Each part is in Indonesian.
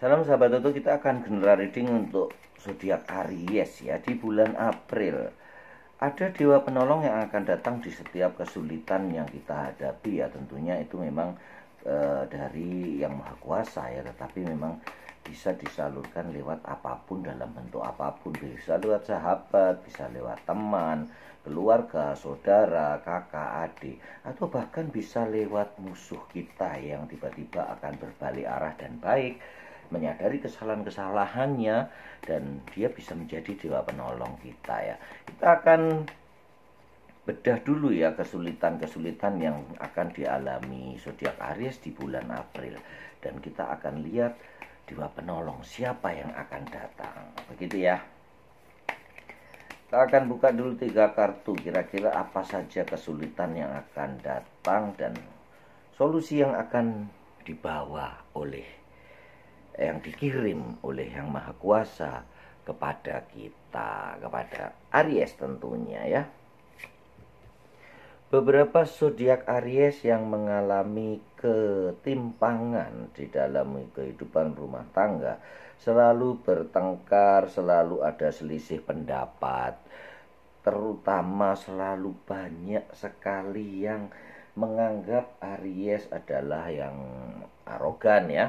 Salam sahabat Toto, kita akan general reading untuk zodiak Aries ya di bulan April. Ada dewa penolong yang akan datang di setiap kesulitan yang kita hadapi ya. Tentunya itu memang dari yang maha kuasa ya, tetapi memang bisa disalurkan lewat apapun, dalam bentuk apapun. Bisa lewat sahabat, bisa lewat teman, keluarga, saudara, kakak, adik, atau bahkan bisa lewat musuh kita yang tiba-tiba akan berbalik arah dan baik, menyadari kesalahan-kesalahannya, dan dia bisa menjadi dewa penolong kita ya. Kita akan bedah dulu ya kesulitan-kesulitan yang akan dialami zodiak Aries di bulan April, dan kita akan lihat dewa penolong siapa yang akan datang. Begitu ya. Kita akan buka dulu 3 kartu, kira-kira apa saja kesulitan yang akan datang dan solusi yang akan dibawa oleh, yang dikirim oleh Yang Maha Kuasa kepada kita, kepada Aries tentunya ya. Beberapa zodiak Aries yang mengalami ketimpangan di dalam kehidupan rumah tangga, selalu bertengkar, selalu ada selisih pendapat, terutama selalu banyak sekali yang menganggap Aries adalah yang arogan ya.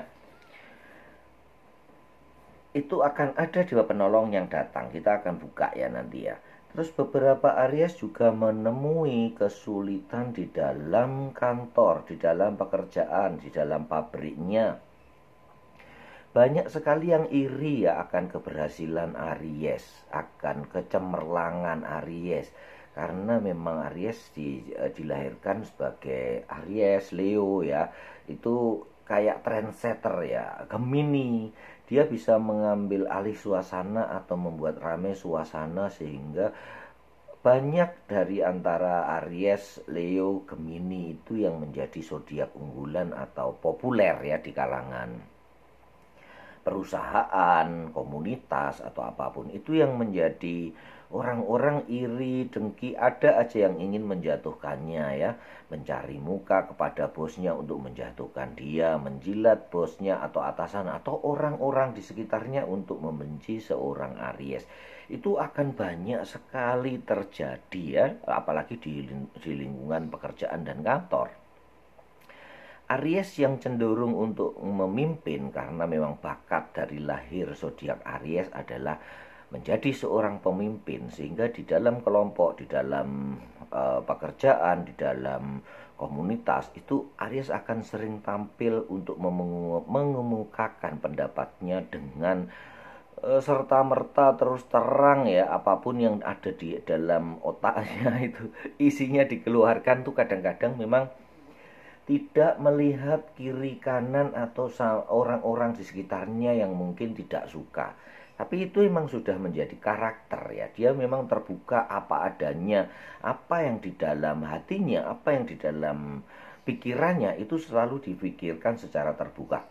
Itu akan ada dewa penolong yang datang, kita akan buka ya nanti ya. Terus beberapa Aries juga menemui kesulitan di dalam kantor, di dalam pekerjaan, di dalam pabriknya. Banyak sekali yang iri ya akan keberhasilan Aries, akan kecemerlangan Aries. Karena memang Aries dilahirkan sebagai Aries, Leo ya. Itu kayak trendsetter ya, Gemini. Dia bisa mengambil alih suasana atau membuat ramai suasana, sehingga banyak dari antara Aries, Leo, Gemini itu yang menjadi zodiak unggulan atau populer ya di kalangan perusahaan, komunitas, atau apapun. Itu yang menjadi orang-orang iri, dengki, ada aja yang ingin menjatuhkannya ya, mencari muka kepada bosnya untuk menjatuhkan dia, menjilat bosnya atau atasan atau orang-orang di sekitarnya untuk membenci seorang Aries. Itu akan banyak sekali terjadi ya, apalagi di lingkungan pekerjaan dan kantor. Aries yang cenderung untuk memimpin, karena memang bakat dari lahir zodiak Aries adalah menjadi seorang pemimpin, sehingga di dalam kelompok, di dalam pekerjaan, di dalam komunitas itu Aries akan sering tampil untuk mengemukakan pendapatnya dengan serta-merta terus terang ya. Apapun yang ada di dalam otaknya itu isinya dikeluarkan tuh. Kadang-kadang memang tidak melihat kiri kanan atau orang-orang di sekitarnya yang mungkin tidak suka. Tapi itu memang sudah menjadi karakter ya. Dia memang terbuka apa adanya, apa yang di dalam hatinya, apa yang di dalam pikirannya itu selalu dipikirkan secara terbuka.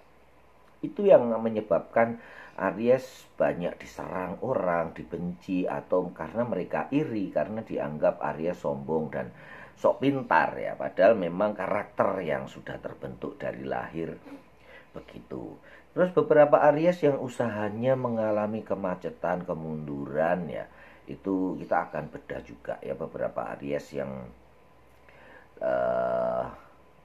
Itu yang menyebabkan Aries banyak diserang orang, dibenci, atau karena mereka iri, karena dianggap Aries sombong dan sok pintar ya, padahal memang karakter yang sudah terbentuk dari lahir begitu. Terus beberapa Aries yang usahanya mengalami kemacetan, kemunduran ya, itu kita akan bedah juga ya. Beberapa Aries yang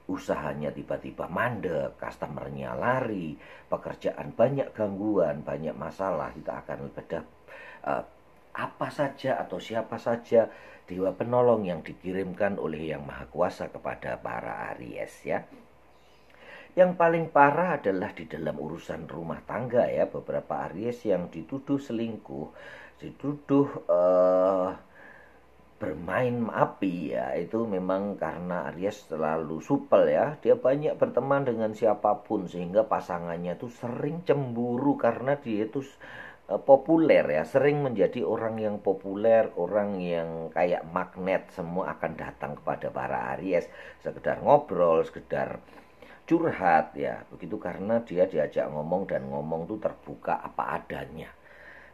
usahanya tiba-tiba mandek, customernya lari, pekerjaan banyak gangguan, banyak masalah. Kita akan bedah apa saja atau siapa saja dewa penolong yang dikirimkan oleh Yang Maha Kuasa kepada para Aries ya. Yang paling parah adalah di dalam urusan rumah tangga ya. Beberapa Aries yang dituduh selingkuh, dituduh bermain api ya. Itu memang karena Aries terlalu supel ya. Dia banyak berteman dengan siapapun, sehingga pasangannya tuh sering cemburu karena dia tuh populer ya, sering menjadi orang yang populer, orang yang kayak magnet. Semua akan datang kepada para Aries, sekedar ngobrol, sekedar curhat ya, begitu, karena dia diajak ngomong dan ngomong tuh terbuka apa adanya.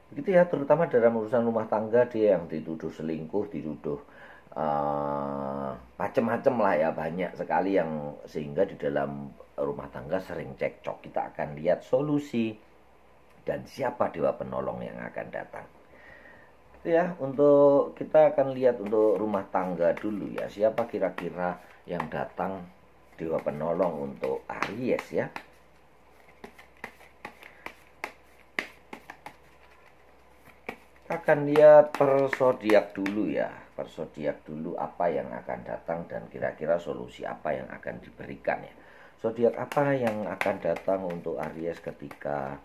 Begitu ya, terutama dalam urusan rumah tangga. Dia yang dituduh selingkuh, dituduh macam-macam lah ya, banyak sekali yang sehingga di dalam rumah tangga sering cekcok. Kita akan lihat solusi dan siapa dewa penolong yang akan datang. Itu ya, untuk kita akan lihat untuk rumah tangga dulu ya, siapa kira-kira yang datang dewa penolong untuk Aries ya. Kita akan lihat per zodiak dulu ya, per zodiak dulu apa yang akan datang dan kira-kira solusi apa yang akan diberikan ya. Zodiak apa yang akan datang untuk Aries ketika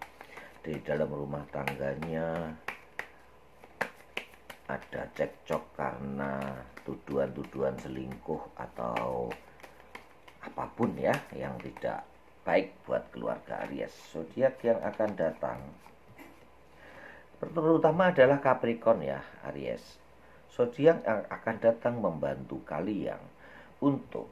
di dalam rumah tangganya ada cekcok karena tuduhan-tuduhan selingkuh atau apapun ya yang tidak baik buat keluarga Aries. Zodiak yang akan datang terutama adalah Capricorn ya, Aries. Zodiak yang akan datang membantu kalian untuk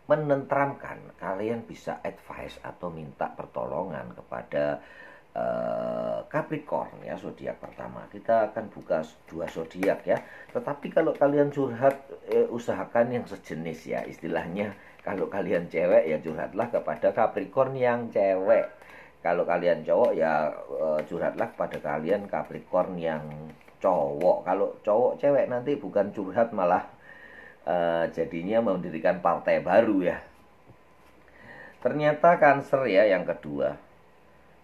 menenteramkan. Kalian bisa advice atau minta pertolongan kepada Capricorn ya, zodiak pertama. Kita akan buka 2 zodiak ya. Tetapi kalau kalian curhat, usahakan yang sejenis ya, istilahnya. Kalau kalian cewek ya curhatlah kepada Capricorn yang cewek. Kalau kalian cowok ya curhatlah pada kalian Capricorn yang cowok. Kalau cowok cewek nanti bukan curhat malah jadinya mendirikan partai baru ya. Ternyata Cancer ya yang kedua.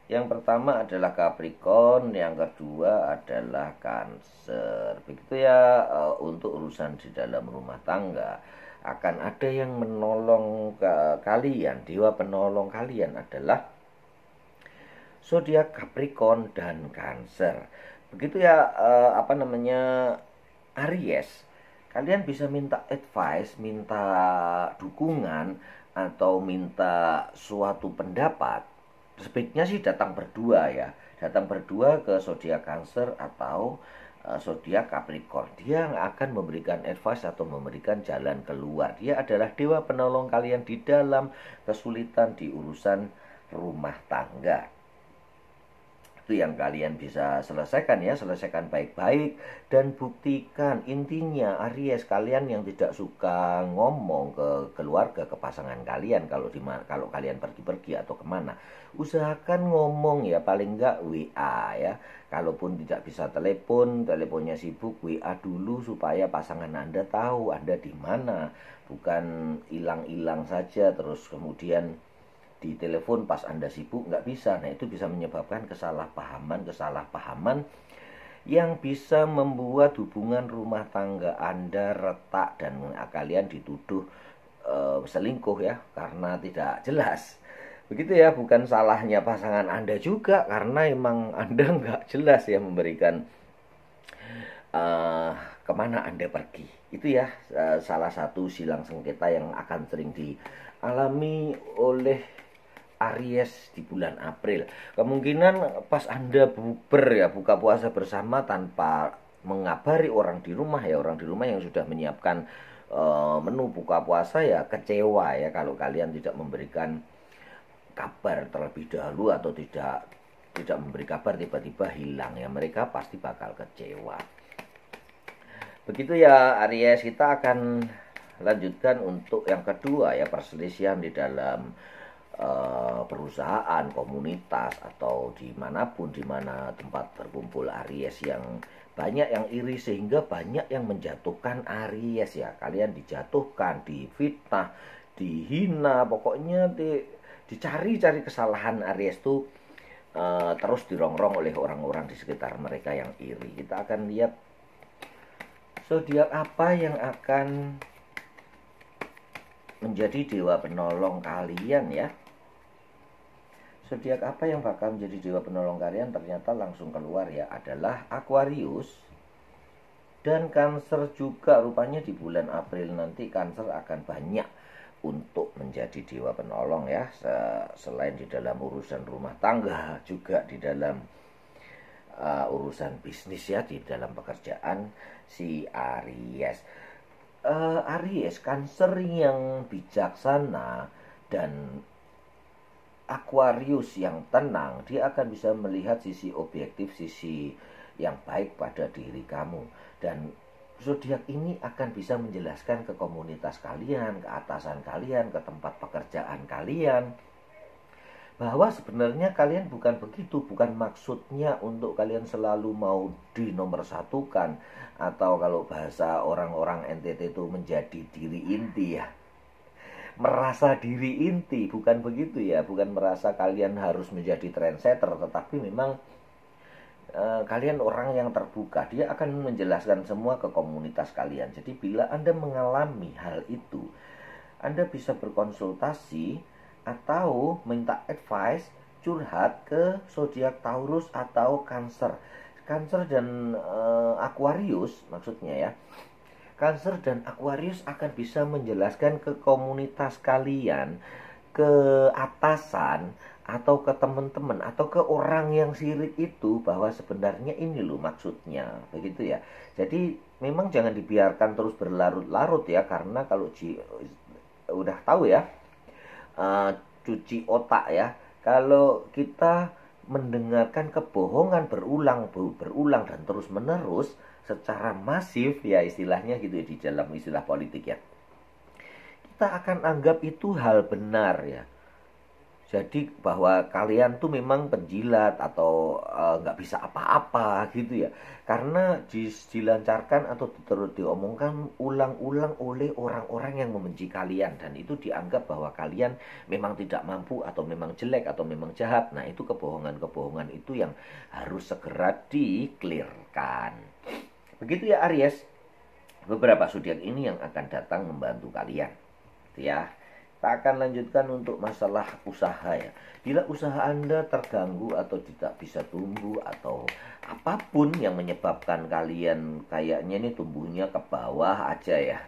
Yang pertama adalah Capricorn, yang kedua adalah Cancer. Begitu ya, untuk urusan di dalam rumah tangga akan ada yang menolong kalian. Dewa penolong kalian adalah zodiak Capricorn dan Cancer. Begitu ya, Aries. Kalian bisa minta advice, minta dukungan, atau minta suatu pendapat. Sebaiknya sih datang berdua ya. Datang berdua ke zodiak Cancer atau zodiak Capricorn. Dia akan memberikan advice atau memberikan jalan keluar. Dia adalah dewa penolong kalian di dalam kesulitan di urusan rumah tangga. Itu yang kalian bisa selesaikan ya, selesaikan baik-baik dan buktikan. Intinya Aries, kalian yang tidak suka ngomong ke keluarga, ke pasangan kalian kalau kalian pergi-pergi atau kemana, usahakan ngomong ya, paling enggak WA ya. Kalaupun tidak bisa telepon, teleponnya sibuk, WA dulu supaya pasangan Anda tahu Anda di mana, bukan hilang-hilang saja terus kemudian di telepon pas Anda sibuk nggak bisa. Nah, itu bisa menyebabkan kesalahpahaman yang bisa membuat hubungan rumah tangga Anda retak dan kalian dituduh selingkuh ya, karena tidak jelas. Begitu ya, bukan salahnya pasangan Anda juga, karena emang Anda nggak jelas ya memberikan kemana Anda pergi. Itu ya salah satu silang sengketa yang akan sering dialami oleh Aries di bulan April. Kemungkinan pas Anda buka puasa bersama tanpa mengabari orang di rumah ya, orang di rumah yang sudah menyiapkan menu buka puasa ya kecewa ya kalau kalian tidak memberikan kabar terlebih dahulu atau tidak memberi kabar, tiba-tiba hilang ya, mereka pasti bakal kecewa. Begitu ya Aries. Kita akan lanjutkan untuk yang kedua ya, perselisihan di dalam perusahaan, komunitas, atau dimanapun di mana tempat berkumpul Aries yang banyak yang iri sehingga banyak yang menjatuhkan Aries ya. Kalian dijatuhkan, difitnah, dihina, pokoknya dicari-cari kesalahan Aries tuh terus dirongrong oleh orang-orang di sekitar mereka yang iri. Kita akan lihat zodiak apa yang akan menjadi dewa penolong kalian ya. Zodiak apa yang bakal menjadi dewa penolong kalian? Ternyata langsung keluar ya, adalah Aquarius dan Cancer juga. Rupanya di bulan April nanti Cancer akan banyak untuk menjadi dewa penolong ya. Selain di dalam urusan rumah tangga, juga di dalam urusan bisnis ya, di dalam pekerjaan si Aries. Aries, Cancer yang bijaksana dan Aquarius yang tenang, dia akan bisa melihat sisi objektif, sisi yang baik pada diri kamu. Dan zodiak ini akan bisa menjelaskan ke komunitas kalian, ke atasan kalian, ke tempat pekerjaan kalian, bahwa sebenarnya kalian bukan begitu, bukan maksudnya untuk kalian selalu mau dinomorsatukan, atau kalau bahasa orang-orang NTT itu menjadi diri inti ya, merasa diri inti, bukan begitu ya, bukan merasa kalian harus menjadi trendsetter, tetapi memang kalian orang yang terbuka, dia akan menjelaskan semua ke komunitas kalian. Jadi bila Anda mengalami hal itu, Anda bisa berkonsultasi atau minta advice, curhat ke zodiak Taurus atau Cancer. Cancer dan Aquarius maksudnya ya. Cancer dan Aquarius akan bisa menjelaskan ke komunitas kalian, ke atasan, atau ke teman-teman, atau ke orang yang sirik itu, bahwa sebenarnya ini loh maksudnya, begitu ya. Jadi memang jangan dibiarkan terus berlarut-larut ya, karena kalau udah tahu ya, cuci otak ya. Kalau kita mendengarkan kebohongan berulang dan terus menerus secara masif ya, istilahnya gitu ya, di dalam istilah politik ya, kita akan anggap itu hal benar ya. Jadi bahwa kalian tuh memang penjilat atau nggak bisa apa-apa gitu ya, karena dilancarkan atau terus diomongkan ulang-ulang oleh orang-orang yang membenci kalian, dan itu dianggap bahwa kalian memang tidak mampu atau memang jelek atau memang jahat. Nah, itu kebohongan-kebohongan itu yang harus segera di-clearkan. Begitu ya Aries, beberapa zodiak ini yang akan datang membantu kalian ya. Kita akan lanjutkan untuk masalah usaha ya. Bila usaha Anda terganggu atau tidak bisa tumbuh, atau apapun yang menyebabkan kalian kayaknya ini tumbuhnya ke bawah aja ya,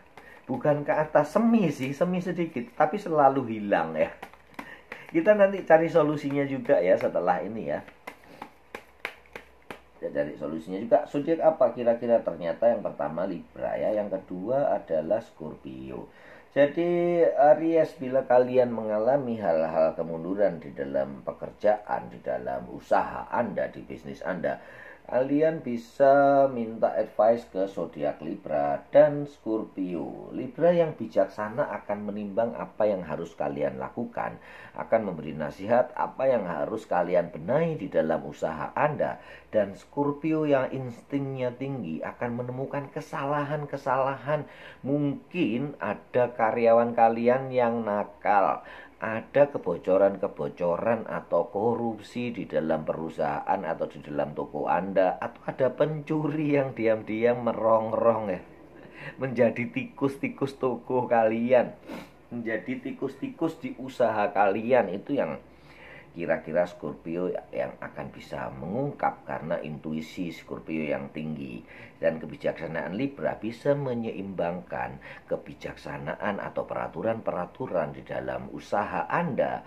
bukan ke atas, semi sedikit, tapi selalu hilang ya. Kita nanti cari solusinya juga ya setelah ini ya. Dari solusinya juga. Zodiak apa kira-kira? Ternyata yang pertama Libra ya, yang kedua adalah Scorpio. Jadi Aries, bila kalian mengalami hal-hal kemunduran di dalam pekerjaan, di dalam usaha Anda, di bisnis Anda, kalian bisa minta advice ke zodiak Libra dan Scorpio. Libra yang bijaksana akan menimbang apa yang harus kalian lakukan, akan memberi nasihat apa yang harus kalian benahi di dalam usaha Anda. Dan Scorpio yang instingnya tinggi akan menemukan kesalahan-kesalahan. Mungkin ada karyawan kalian yang nakal, ada kebocoran-kebocoran atau korupsi di dalam perusahaan atau di dalam toko Anda, atau ada pencuri yang diam-diam merongrong ya, menjadi tikus-tikus toko kalian, menjadi tikus-tikus di usaha kalian. Itu yang kira-kira Scorpio yang akan bisa mengungkap, karena intuisi Scorpio yang tinggi. Dan kebijaksanaan Libra bisa menyeimbangkan kebijaksanaan atau peraturan-peraturan di dalam usaha Anda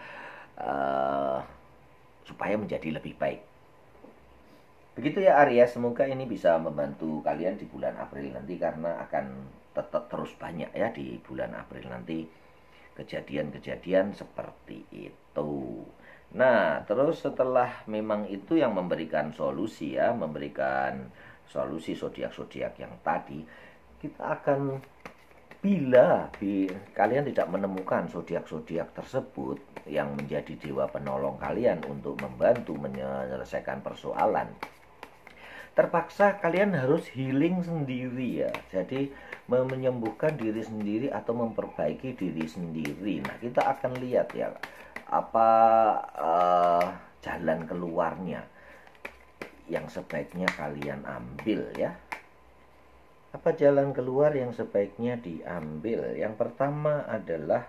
supaya menjadi lebih baik. Begitu ya Aries, semoga ini bisa membantu kalian di bulan April nanti, karena akan tetap terus banyak ya di bulan April nanti kejadian-kejadian seperti itu. Nah, terus setelah memang itu yang memberikan solusi ya, memberikan solusi zodiak-zodiak yang tadi, kita akan, bila kalian tidak menemukan zodiak-zodiak tersebut yang menjadi dewa penolong kalian untuk membantu menyelesaikan persoalan, terpaksa kalian harus healing sendiri ya. Jadi menyembuhkan diri sendiri atau memperbaiki diri sendiri. Nah, kita akan lihat ya apa jalan keluarnya yang sebaiknya kalian ambil ya. Apa jalan keluar yang sebaiknya diambil? Yang pertama adalah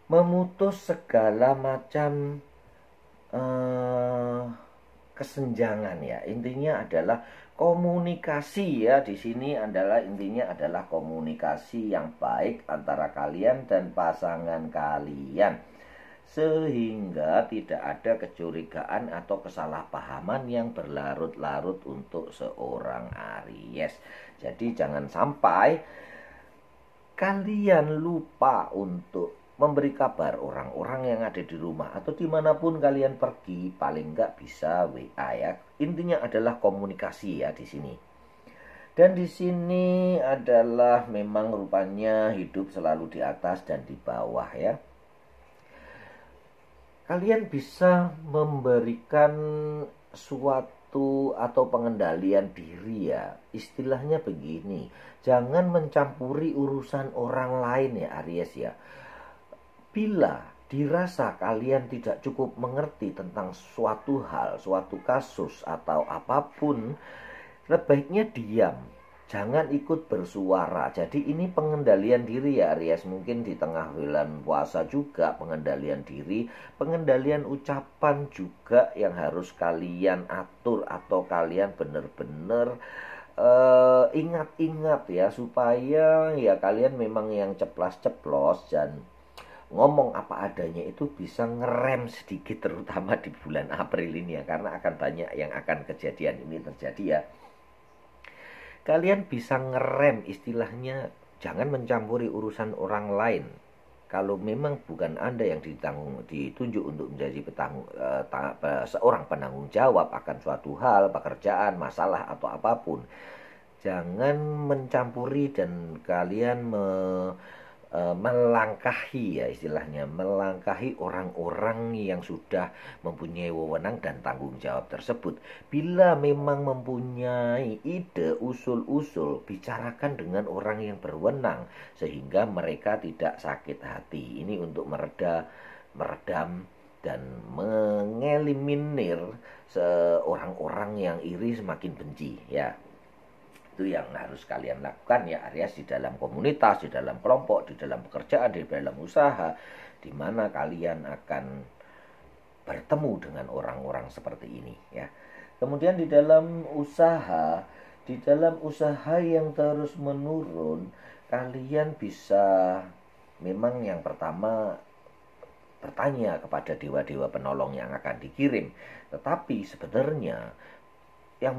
memutus segala macam kesenjangan ya. Intinya adalah komunikasi ya. Di sini adalah intinya adalah komunikasi yang baik antara kalian dan pasangan kalian, sehingga tidak ada kecurigaan atau kesalahpahaman yang berlarut-larut untuk seorang Aries. Jadi jangan sampai kalian lupa untuk memberi kabar orang-orang yang ada di rumah atau dimanapun kalian pergi, paling nggak bisa WA ya. Intinya adalah komunikasi ya di sini. Dan di sini adalah memang rupanya hidup selalu di atas dan di bawah ya. Kalian bisa memberikan suatu atau pengendalian diri ya. Istilahnya begini, jangan mencampuri urusan orang lain ya Aries ya. Bila dirasa kalian tidak cukup mengerti tentang suatu hal, suatu kasus atau apapun, sebaiknya diam. Jangan ikut bersuara. Jadi ini pengendalian diri ya Aries. Mungkin di tengah bulan puasa juga pengendalian diri, pengendalian ucapan juga yang harus kalian atur atau kalian benar-benar ingat-ingat ya, supaya ya kalian memang yang ceplas-ceplos dan ngomong apa adanya itu bisa ngerem sedikit, terutama di bulan April ini ya, karena akan banyak yang akan kejadian ini terjadi ya. Kalian bisa ngerem, istilahnya jangan mencampuri urusan orang lain. Kalau memang bukan Anda yang ditunjuk untuk menjadi seorang penanggung jawab akan suatu hal, pekerjaan, masalah atau apapun, jangan mencampuri dan kalian melangkahi ya, istilahnya melangkahi orang-orang yang sudah mempunyai wewenang dan tanggung jawab tersebut. Bila memang mempunyai ide, usul-usul, bicarakan dengan orang yang berwenang sehingga mereka tidak sakit hati. Ini untuk meredam dan mengeliminir orang-orang yang iri semakin benci ya. Itu yang harus kalian lakukan ya Aries, di dalam komunitas, di dalam kelompok, di dalam pekerjaan, di dalam usaha, di mana kalian akan bertemu dengan orang-orang seperti ini ya. Kemudian di dalam usaha yang terus menurun, kalian bisa memang yang pertama bertanya kepada dewa-dewa penolong yang akan dikirim. Tetapi sebenarnya yang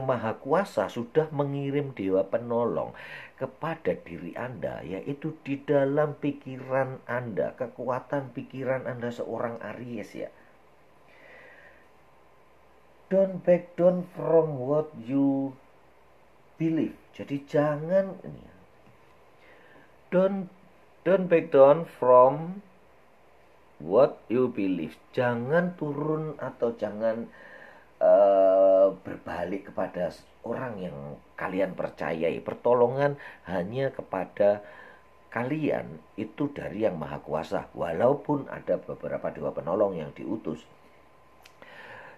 Maha Kuasa sudah mengirim dewa penolong kepada diri Anda, yaitu di dalam pikiran Anda, kekuatan pikiran Anda seorang Aries ya. Don't back down from what you believe. Jadi jangan don't back down from what you believe. Jangan turun atau jangan berbalik kepada orang yang kalian percayai. Pertolongan hanya kepada kalian itu dari Yang Maha Kuasa, walaupun ada beberapa dewa penolong yang diutus.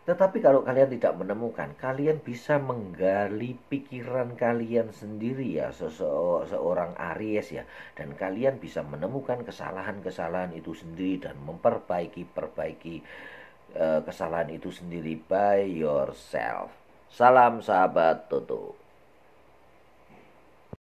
Tetapi kalau kalian tidak menemukan, kalian bisa menggali pikiran kalian sendiri ya, seorang Aries ya, dan kalian bisa menemukan kesalahan-kesalahan itu sendiri dan memperbaiki kesalahan itu sendiri by yourself. Salam sahabat Toto.